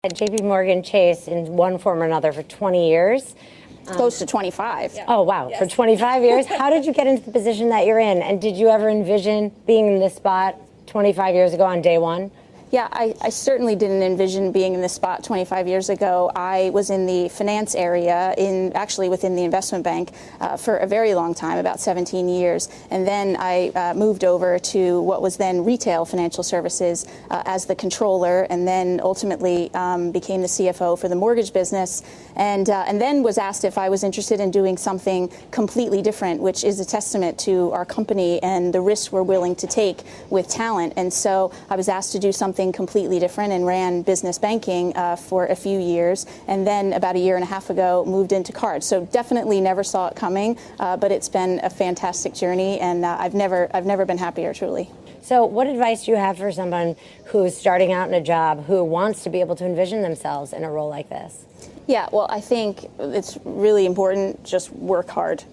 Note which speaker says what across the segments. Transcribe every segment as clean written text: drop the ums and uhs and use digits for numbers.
Speaker 1: At JP Morgan Chase in one form or another for 20 years.
Speaker 2: Close to 25.
Speaker 1: Yeah. Oh, wow. Yes. For 25 years. How did you get into the position that you're in? And did you ever envision being in this spot 25 years ago on day one?
Speaker 2: Yeah, I certainly didn't envision being in this spot 25 years ago. I was in the finance area, actually within the investment bank, for a very long time, about 17 years. And then I moved over to what was then retail financial services as the controller, and then ultimately became the CFO for the mortgage business. And then was asked if I was interested in doing something completely different, which is a testament to our company and the risks we're willing to take with talent. And so I was asked to do something completely different and ran business banking for a few years, and then about a year and a half ago moved into cards. So definitely never saw it coming, but it's been a fantastic journey, and I've never been happier, truly.
Speaker 1: So what advice do you have for someone who's starting out in a job who wants to be able to envision themselves in a role like this?
Speaker 2: Yeah, well, I think it's really important, just work hard.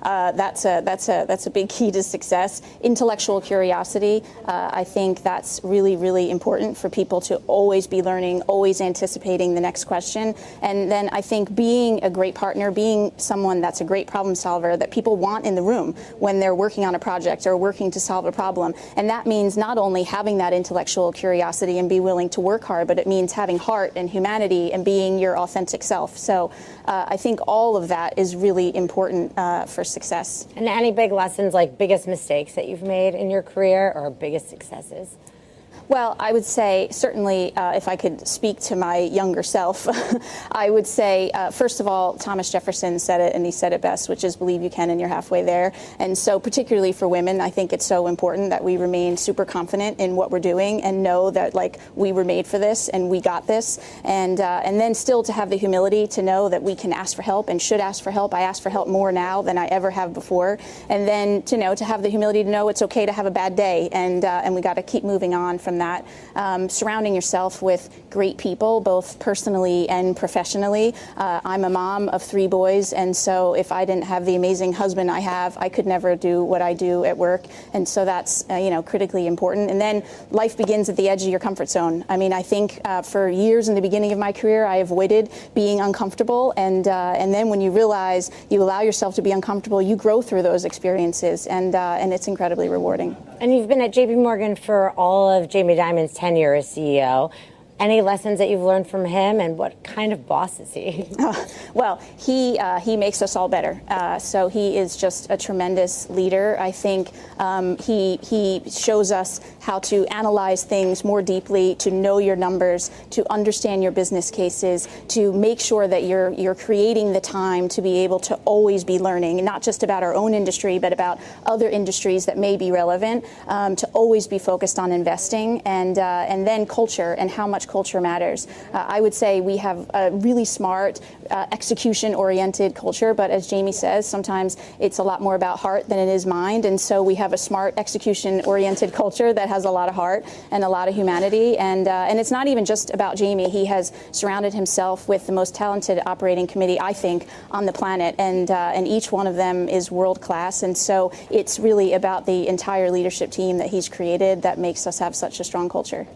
Speaker 2: That's a big key to success. Intellectual curiosity, I think that's really, really important for people to always be learning, always anticipating the next question. And then I think being a great partner, being someone that's a great problem solver that people want in the room when they're working on a project or working to solve a problem. And that means not only having that intellectual curiosity and be willing to work hard, but it means having heart and humanity and being your authentic self. So I think all of that is really important for success.
Speaker 1: And any big lessons, like biggest mistakes that you've made in your career or biggest successes?
Speaker 2: Well, I would say certainly if I could speak to my younger self, I would say, first of all, Thomas Jefferson said it, and he said it best, which is believe you can and you're halfway there. And so particularly for women, I think it's so important that we remain super confident in what we're doing and know that, like, we were made for this and we got this. And then still to have the humility to know that we can ask for help and should ask for help. I ask for help more now than I ever have before. And then to have the humility to know it's okay to have a bad day, and we got to keep moving on from that. Surrounding yourself with great people, both personally and professionally. I'm a mom of 3 boys, and so if I didn't have the amazing husband I have, I could never do what I do at work. And so that's critically important. And then life begins at the edge of your comfort zone. I mean, I think for years in the beginning of my career, I avoided being uncomfortable, and then when you realize you allow yourself to be uncomfortable, you grow through those experiences, and it's incredibly rewarding.
Speaker 1: And you've been at JP Morgan for all of Jamie Dimon's tenure as CEO. Any lessons that you've learned from him, and what kind of boss is he?
Speaker 2: Well, he makes us all better. So he is just a tremendous leader. I think he shows us how to analyze things more deeply, to know your numbers, to understand your business cases, to make sure that you're creating the time to be able to always be learning, not just about our own industry, but about other industries that may be relevant, to always be focused on investing, and then culture and how much culture matters. I would say we have a really smart, execution-oriented culture, but as Jamie says, sometimes it's a lot more about heart than it is mind, and so we have a smart, execution-oriented culture that has a lot of heart and a lot of humanity, and it's not even just about Jamie. He has surrounded himself with the most talented operating committee, I think, on the planet, and each one of them is world-class, and so it's really about the entire leadership team that he's created that makes us have such a strong culture.